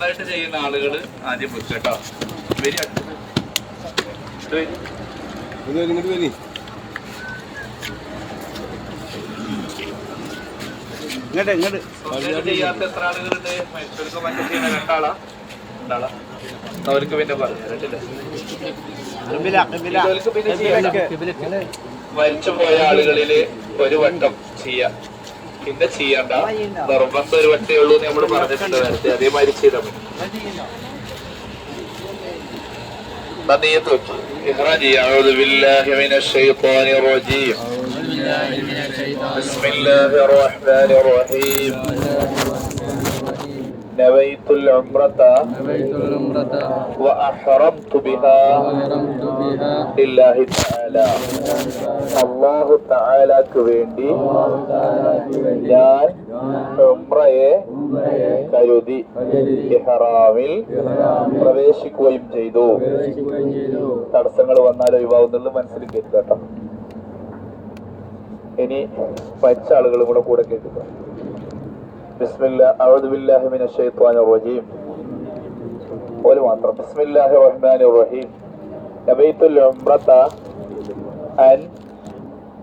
സ്വന്തമായിട്ട് ചെയ്യുന്ന ആളുകൾ ആദ്യം വെക്കുക കേട്ടോ. ചെയ്യാത്ത എത്ര ആളുകളുണ്ട്? മനുഷ്യർക്ക് മറ്റേ ചെയ്യുന്ന രണ്ടാളാ അവർക്ക് പിന്നെ പറഞ്ഞിട്ടില്ല. മരിച്ചുപോയ ആളുകളില് ഒരു വട്ടം ചെയ്യാം, പിന്നെ ചെയ്യണ്ട. നിർബന്ധം ഒരു വട്ടേ ഉള്ളൂ എന്ന് നമ്മൾ പറഞ്ഞിട്ടുണ്ട് നേരത്തെ. അതേമാതിരി ചെയ്താൽ മതി. أعوذ بالله من الشيطان الرجيم. بسم الله الرحمن الرحيم. نويت العمرة وأحرمت بها لله تعالى. الله تعالى كويندي ഞാൻ ഉംറയെ കരുതി ഇഹ്റാമിൽ പ്രവേശിക്കുകയും ചെയ്തു. തടസ്സങ്ങൾ വന്നാൽ ഒഴിവാകുന്നുള്ളൂ, മനസ്സിലേക്ക് എത്തുക കേട്ടോ. ഇനി പഠിച്ച ആളുകളും കൂടെ കേൾക്കുക. ബിസ്മില്ലാ അഊദു ബില്ലാഹി മിനശ് ശൈത്വാനിർ റജീം. ഒരു മാത്രം. ബിസ്മില്ലാഹിർ റഹ്മാനിർ റഹീം. നബൈത്തുൽ ഉംറത അൻ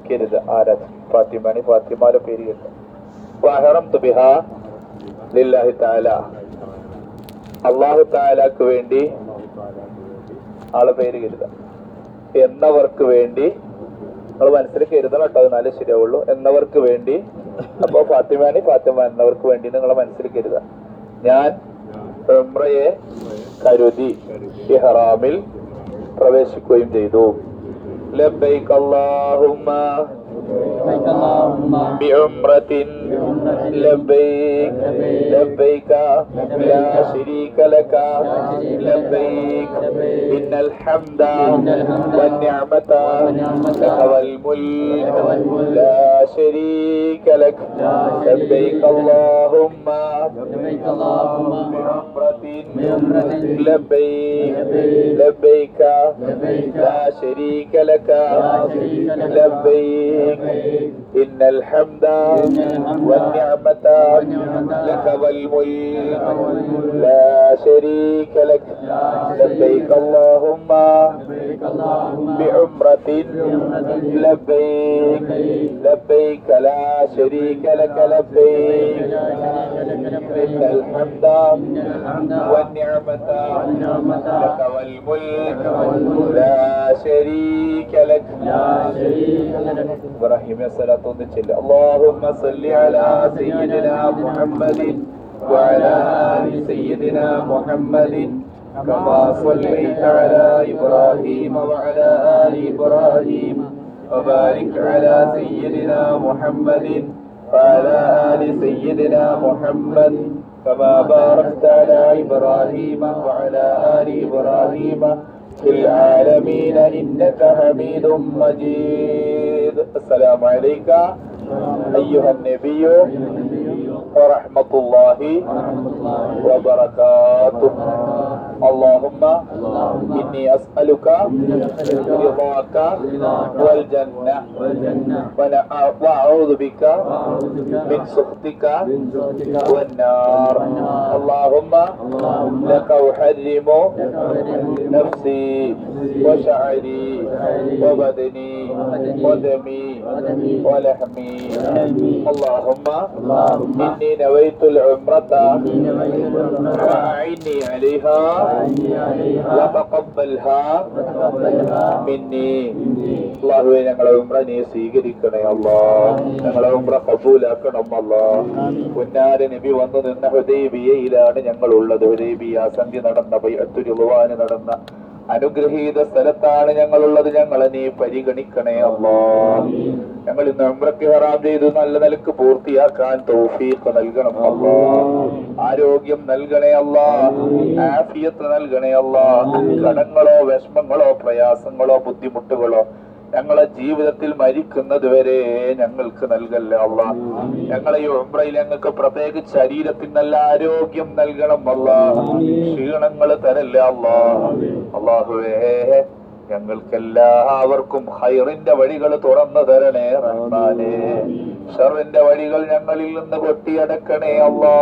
കിരുത ആരാധന ഫാത്തിമാനി ഫാത്തിമായുടെ പേര് കേട്ടു. വഅഹറംതു ബിഹാ ലില്ലാഹി തആല. അല്ലാഹു തആലക്ക് വേണ്ടി ആളെ പേര് കരുത. എന്നവർക്ക് വേണ്ടി നിങ്ങൾ മനസ്സിൽ കരുതണം കേട്ടോ, എന്നാലേ ശരിയാവുള്ളൂ. എന്നവർക്ക് വേണ്ടി. അപ്പൊ ഫാത്തിമാനി ഫാത്തിമ എന്നവർക്ക് വേണ്ടി നിങ്ങളെ മനസ്സിൽ കരുത. ഞാൻ ഉംറയെ കരുതി ഇഹ്റാമിൽ പ്രവേശിക്കുകയും ചെയ്തു. ലബ്ബൈക അല്ലാഹുമ്മ بعمرة لبيك لبيك لا شريك لك لبيك إن الحمد والنعمة لك والملك لا شريك لك لبيك اللهم بعمرة لبيك لبيك لا شريك لك لبيك إن الحمد والنعمة لك والملك لا شريك لك لبيك اللهم بعمرة لبيك لبيك لا شريك لك لبيك إن الحمد والنعمة لك والملك لا شريك لك. إبراهيم الصلاة والسلام. اللهم صل على سيدنا محمد وعلى آل سيدنا محمد كما صليت على إبراهيم وعلى آل إبراهيم وبارك على سيدنا محمد وعلى آل سيدنا محمد كما باركت على إبراهيم وعلى آل إبراهيم في العالمين إنك حميد مجيد. السلام عليك أيها النبي ورحمة الله وبركاته. اللهم إني أسألك رضاك والجنة وأعوذ بك من سخطك والنار. اللهم لك أحرم نفسي وشعري وبدني ودمي ولحمي. اللهم إني نويت العمرة فأعني عليها وتقبلها مني. അള്ളാഹുവേ, ഞങ്ങളെ ഉംറ നീ സ്വീകരിക്കണേ അല്ലാ. ഞങ്ങളെ ഉംറ കബൂലാക്കണം അല്ലാ. പുന്നാര നബി വന്നു നിന്ന ഹുദൈബിയയിലാണ് ഞങ്ങൾ ഉള്ളത്. ഹുദൈബിയ സന്ധി നടന്ന ബൈഅത്തുൽ റിദ്വാൻ നടന്ന അനുഗ്രഹീത സ്ഥലത്താണ് ഞങ്ങളുള്ളത്. ഞങ്ങളെ നീ പരിഗണിക്കണേ അല്ലാ. ഞങ്ങൾ ഇന്ന് ഉംറയ്ക്ക് ഹറാം ചെയ്തു നല്ല നിലക്ക് പൂർത്തിയാക്കാൻ തൗഫീഖ് നൽകണം അല്ലാ. ആരോഗ്യം നൽകണേ അല്ലാ. ആഫിയത്ത് നൽകണേ അല്ലാ. കടങ്ങളോ വിഷമങ്ങളോ പ്രയാസങ്ങളോ ബുദ്ധിമുട്ടുകളോ ഞങ്ങളെ ജീവിതത്തിൽ മരിക്കുന്നത് വരെ ഞങ്ങൾക്ക് നൽകല്ലേ അല്ലാ. ഞങ്ങളെ ഈ ഉംറയിൽ ഞങ്ങൾക്ക് പ്രത്യേകിച്ച് ശരീരത്തിന് നല്ല ആരോഗ്യം നൽകണം അല്ലാ. ക്ഷീണങ്ങൾ തരല്ലേ അല്ലാ. അല്ലാഹുവേ, ഞങ്ങൾക്കെല്ലാവർക്കും ഹൈറിന്റെ വഴികൾ തുറന്നു തരണേ റഹ്മാനേ. ഷർറിന്റെ വഴികൾ ഞങ്ങളിൽ നിന്ന് കൊട്ടിയടക്കണേ അല്ലാ.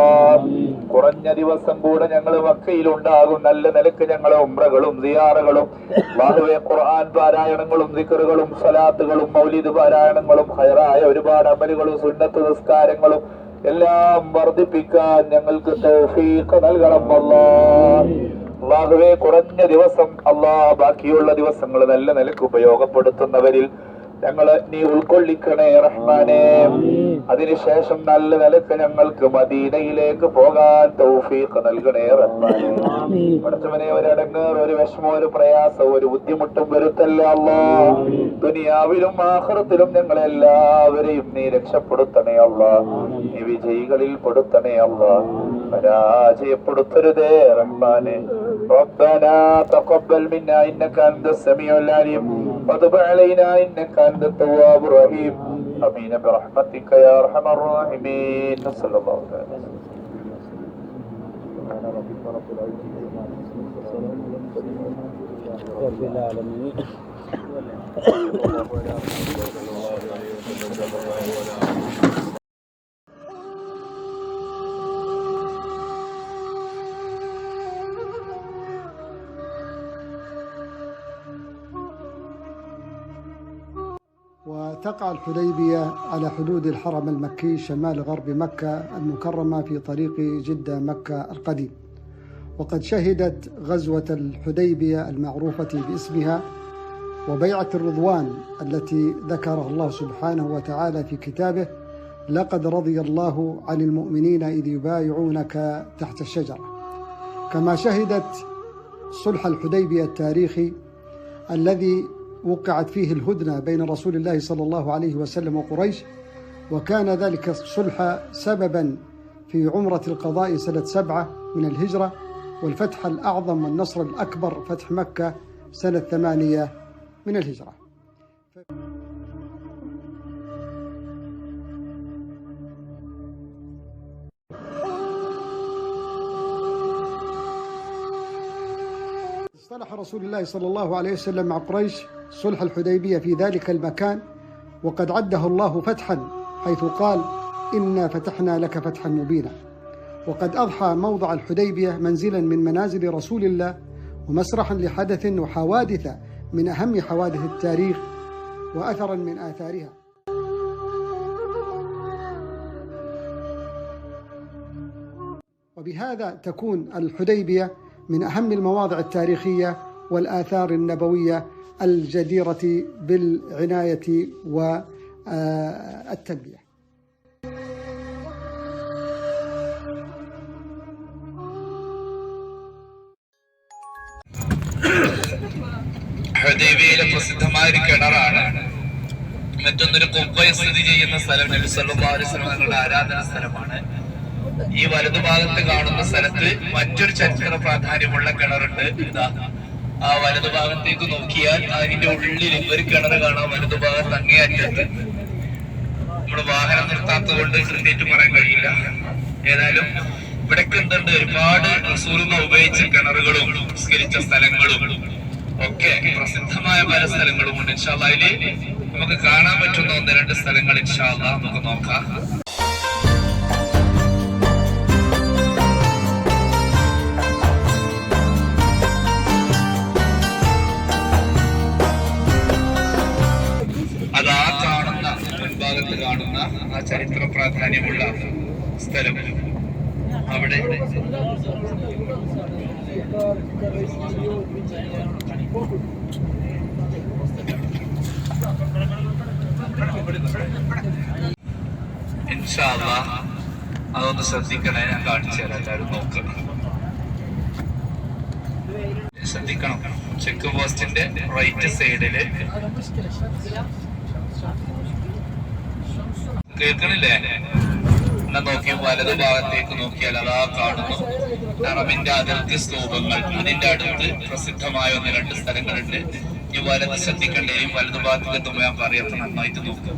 കുറഞ്ഞ ദിവസം കൂടെ ഞങ്ങൾ മക്കയിലുണ്ടാകും. നല്ല നിലക്ക് ഞങ്ങളെ ഉംറകളും സിയാറകളും അല്ലാഹുവേ ഖുർആൻ പാരായണങ്ങളും ദിക്റുകളും സ്വലാത്തുകളും മൗലിദ് പാരായണങ്ങളും ഹൈറായ ഒരുപാട് അമലുകളും സുന്നത്ത് നിസ്കാരങ്ങളും എല്ലാം വർദ്ധിപ്പിക്കാൻ ഞങ്ങൾക്ക് തൗഫീഖ് നൽകണം അല്ലാ. അല്ലാഹുവേ കുറഞ്ഞ ദിവസം അല്ലാ ബാക്കിയുള്ള ദിവസങ്ങൾ നല്ല നിലക്ക് ഉപയോഗപ്പെടുത്തുന്നവരിൽ ഞങ്ങളെ നീ ഉൾക്കൊള്ളിക്കണേ റഹ്മാനേ. അതിനുശേഷം നല്ല നിലക്ക് ഞങ്ങൾക്ക് മദീനയിലേക്ക് പോകാൻ തൗഫീഖ് നൽകണേ റഹ്മാനേ. പഠിച്ചവനെ ഒരടങ്ങേറ്, ഒരു വിഷമം, ഒരു പ്രയാസം, ഒരു ബുദ്ധിമുട്ടും വരുത്തല്ല അല്ലാ. ദുനിയാവിലും ആഖിറത്തിലും ഞങ്ങളെല്ലാവരെയും നീ രക്ഷപ്പെടുത്തണേ അല്ലാ. നീ വിജയികളിൽ പെടുത്തണേ അല്ലാ. പരാജയപ്പെടുത്തരുതേ റഹ്മാനേ. ربنا تقبل منا إنك أنت السميع العليم وتب علينا إنك أنت التواب الرحيم آمين برحمتك يا أرحم الراحمين. صلى الله عليه وسلم. رب العالمين. وتقع الحديبية على حدود الحرم المكي شمال غرب مكة المكرمة في طريق جدة مكة القديم. وقد شهدت غزوة الحديبية المعروفة باسمها وبيعة الرضوان التي ذكرها الله سبحانه وتعالى في كتابه: لقد رضي الله عن المؤمنين إذ يبايعونك تحت الشجرة. كما شهدت صلح الحديبية التاريخي الذي وقعت فيه الهدنة بين رسول الله صلى الله عليه وسلم وقريش، وكان ذلك الصلح سببا في عمرة القضاء سنة 7 من الهجرة، والفتح الأعظم والنصر الأكبر فتح مكة سنة 8 من الهجرة. اصطلح رسول الله صلى الله عليه وسلم مع قريش صلح الحديبية في ذلك المكان، وقد عده الله فتحا حيث قال: إنا فتحنا لك فتحا مبينا. وقد أضحى موضع الحديبية منزلا من منازل رسول الله ومسرحا لحدث وحوادث من أهم حوادث التاريخ وأثرا من آثارها. وبهذا تكون الحديبية من أهم المواضع التاريخية والآثار النبوية الجديرة بالعناية والتلبية. ഹുദൈബിയയിലെ പ്രസിദ്ധമായ ഒരു കിണറാണ്. മറ്റൊന്നൊരു കുബ്ബയിൽ സ്ഥിതി ചെയ്യുന്ന സ്ഥലം നബി സല്ലല്ലാഹു അലൈഹി വസല്ലം തങ്ങളുടെ ആരാധന സ്ഥലമാണ്. ഈ വലതുഭാഗത്ത് കാണുന്ന സ്ഥലത്ത് മറ്റൊരു ചരിത്ര പ്രാധാന്യമുള്ള കിണറുണ്ട്. ഇതാ ആ വലതുഭാഗത്തേക്ക് നോക്കിയാൽ അതിന്റെ ഉള്ളിൽ ഒരു കിണർ കാണാം. വലതുഭാഗത്ത് അങ്ങേയറ്റത്ത് നമ്മൾ വാഹനം നിർത്താത്തത് കൊണ്ട് കൃത്യമായിട്ട് പറയാൻ കഴിയില്ല. ഏതായാലും ഇവിടേക്ക് എന്തുണ്ട്, ഒരുപാട് റസൂലുള്ളാഹി ഉപയോഗിച്ച കിണറുകളും സംസ്കരിച്ച സ്ഥലങ്ങളും ഒക്കെ പ്രസിദ്ധമായ പല സ്ഥലങ്ങളുമുണ്ട്. ഇൻഷാ അല്ലാഹ് അതില് നമുക്ക് കാണാൻ പറ്റുന്ന 1-2 സ്ഥലങ്ങൾ ഇൻഷാ അല്ലാഹ് നമുക്ക് നോക്കാം. അത് ആ കാണുന്ന മുൻഭാഗത്ത് കാണുന്ന ആ ചരിത്ര പ്രാധാന്യമുള്ള സ്ഥലം അവിടെ ഇൻഷാ അല്ലാഹ് അതൊന്ന് ശ്രദ്ധിക്കണേ. ഞാൻ കാണിച്ചു തരാം, എല്ലാവരും നോക്കണം, ശ്രദ്ധിക്കണം. ചെക്ക് പോസ്റ്റിന്റെ റൈറ്റ് സൈഡില് കേൾക്കണില്ലേ? എന്നാ നോക്കി വലതു ഭാഗത്തേക്ക് നോക്കിയാൽ അതാ കാണുന്നു ഹറമിന്റെ അതിർത്തി സ്തൂപങ്ങൾ. അതിന്റെ അടുത്ത് പ്രസിദ്ധമായ 1-2 സ്ഥലങ്ങളുണ്ട്. ഈ വലത് ശ്രദ്ധിക്കേണ്ടേയും വലതു ഭാഗത്തേക്ക് എത്തുമ്പോൾ ഞാൻ പറയാം, നന്നായിട്ട് നോക്കും.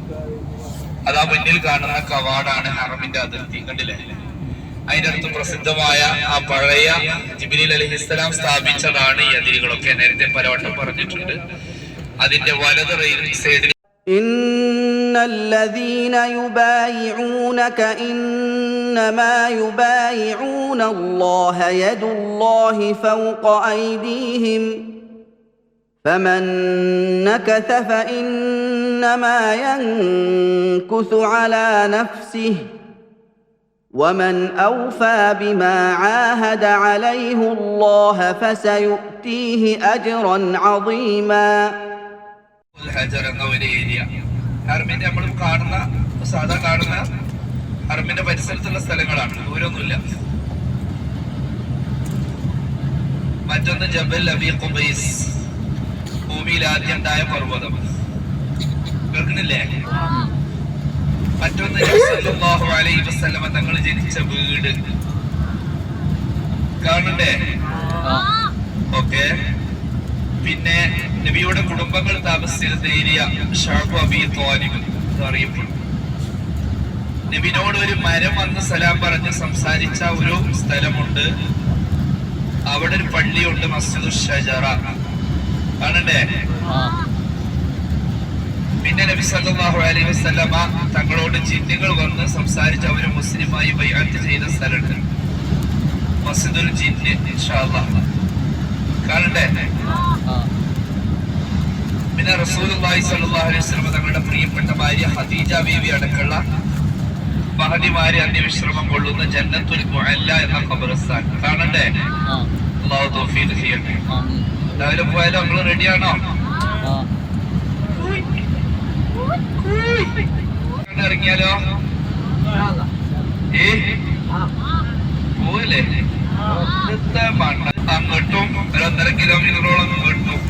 അതാ മുന്നിൽ കാണുന്ന കവാടാണ് ഹറമിന്റെ അതിർത്തി, കണ്ടില്ലേ? അതിന്റെ അടുത്ത് പ്രസിദ്ധമായ ആ പഴയ ജിബ്രീൽ അലൈഹിസ്സലാം സ്ഥാപിച്ചതാണ് ഈ അതിരുകളൊക്കെ. നേരത്തെ പലവട്ടം പറഞ്ഞിട്ടുണ്ട്. അതിന്റെ വലത് സൈഡിൽ الذين يبايعونك إنما يبايعون الله يد الله فوق أيديهم فمن نكث فإنما ينكث على نفسه ومن أوفى بما عاهد عليه الله فسيؤتيه أجرا عظيما. ഹജർ എന്ന ഒരു ഏരിയ ഹർമിന്റെ നമ്മൾ കാണുന്ന സാധാ കാണുന്ന ഹർമിന്റെ പരിസരത്തുള്ള സ്ഥലങ്ങളാണ്, ദൂരമൊന്നുമില്ല. മറ്റൊന്ന് ജബൽ അബി ഖുബൈസ്, ഭൂമിയിൽ ആദ്യം ഉണ്ടായ പർവ്വതം, കേൾക്കണില്ലേ? മറ്റൊന്ന് നബി സല്ലല്ലാഹു അലൈഹി വസല്ലമ തങ്ങൾ ജനിച്ച വീട്, കാണണ്ടേ? ഓക്കെ. പിന്നെ നബിയുടെ കുടുംബങ്ങൾ താമസിച്ചിരുന്ന ഏരിയ ഷഅബ് അബി ത്വാലിബ് അറിയപ്പെടും. നബിനോട് ഒരു മരം വന്ന് സലാം പറഞ്ഞ് സംസാരിച്ച ഒരു സ്ഥലമുണ്ട്, അവിടെ ഒരു പള്ളിയുണ്ട്, മസ്ജിദുൽ ഷജറ, കാണണ്ടേ? പിന്നെ നബി സല്ലല്ലാഹു അലൈഹി വസല്ലമ തങ്ങളോട് ജിന്നുകൾ വന്ന് സംസാരിച്ച് അവര് മുസ്ലിമായി ബൈഅത്ത് ചെയ്ത സ്ഥലമുണ്ട്, മസ്ജിദുൽ ജിന്ന്, ഇൻഷാ അല്ലാഹ്, കാണണ്ടേ? പിന്നെ റസൂലുള്ളാഹി സ്വല്ലല്ലാഹു അലൈഹി വസല്ലമ തങ്ങളുടെ പ്രിയപ്പെട്ട ഭാര്യ ഖദീജ ബീവി അടക്കമുള്ള മഹദിമാരെ അന്ത്യവിശ്രമം കൊള്ളുന്ന ജന്നത്തുൽ മുഅല്ല എന്ന ഖബർസ്ഥാൻ, കാണണ്ടേ? അല്ലാഹു തൗഫീഖ് ചെയ്യട്ടെ. രാവിലെ പോയാലോ? നിങ്ങൾ റെഡിയാണോ? ഇറങ്ങിയാലോ? പോവല്ലേ? അങ്ങോട്ടും ഒരു 1.5 കിലോമീറ്ററോളം ഇങ്ങോട്ടും.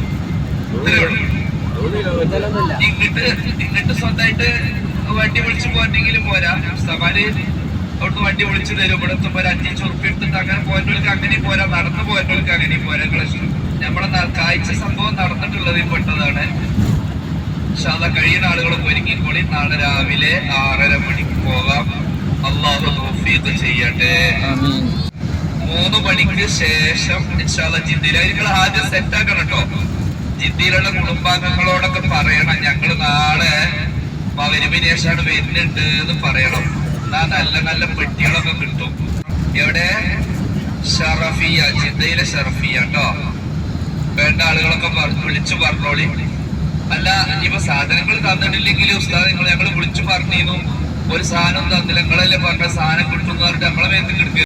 ഇങ്ങോട്ട് സ്വന്തമായിട്ട് വണ്ടി വിളിച്ചു പോകാനെങ്കിലും പോരാ, സവാരി അവിടുന്ന് വണ്ടി വിളിച്ചു തരും. ഇവിടെ എത്തുമ്പോ 5 ഉറുപ്പിക എടുത്തിട്ട് അങ്ങനെ പോയവർക്ക് അങ്ങനെ പോരാ, നടന്നു പോയവർക്ക് അങ്ങനെ പോരാ. നമ്മളെ കാഴ്ച സംഭവം നടന്നിട്ടുള്ളതിൽ പെട്ടതാണ്. കഴിയുന്ന ആളുകളൊക്കെ ഒരുങ്ങിക്കൂടി നാളെ രാവിലെ 6:30 മണിക്ക് പോകാം. അല്ലാഹു തൗഫീഖ് ചെയ്യട്ടെ. 3 മണിക്ക് ശേഷം ഇൻഷാല്ലാഹ് ജിദ്ദയിൽ ആദ്യം സെറ്റ് ആക്കണം കേട്ടോ. ജിദ്ദയിലുള്ള കുടുംബാംഗങ്ങളോടൊക്കെ പറയണം ഞങ്ങൾ നാളെ മഗ്‌രിബിന് ശേഷമാണ് വരുന്നുണ്ട് എന്ന് പറയണം. എന്നാ നല്ല നല്ല പെട്ടികളൊക്കെ കിട്ടും. എവിടെ? ഷറഫിയ, ജിദ്ദയിലെ ഷറഫിയ കേട്ടോ. വേണ്ട ആളുകളൊക്കെ വിളിച്ചു പറഞ്ഞോളി. അല്ല ഇനിയിപ്പോ സാധനങ്ങൾ തന്നിട്ടില്ലെങ്കിൽ ഉസ്താദ് ഞങ്ങൾ വിളിച്ചു പറഞ്ഞിരുന്നു, ഒരു സാധനം തന്നില്ല, നിങ്ങളല്ലേ പറഞ്ഞ സാധനം കിട്ടുന്ന പറഞ്ഞിട്ട് നമ്മളെ മേത്ത് കിടക്കുക.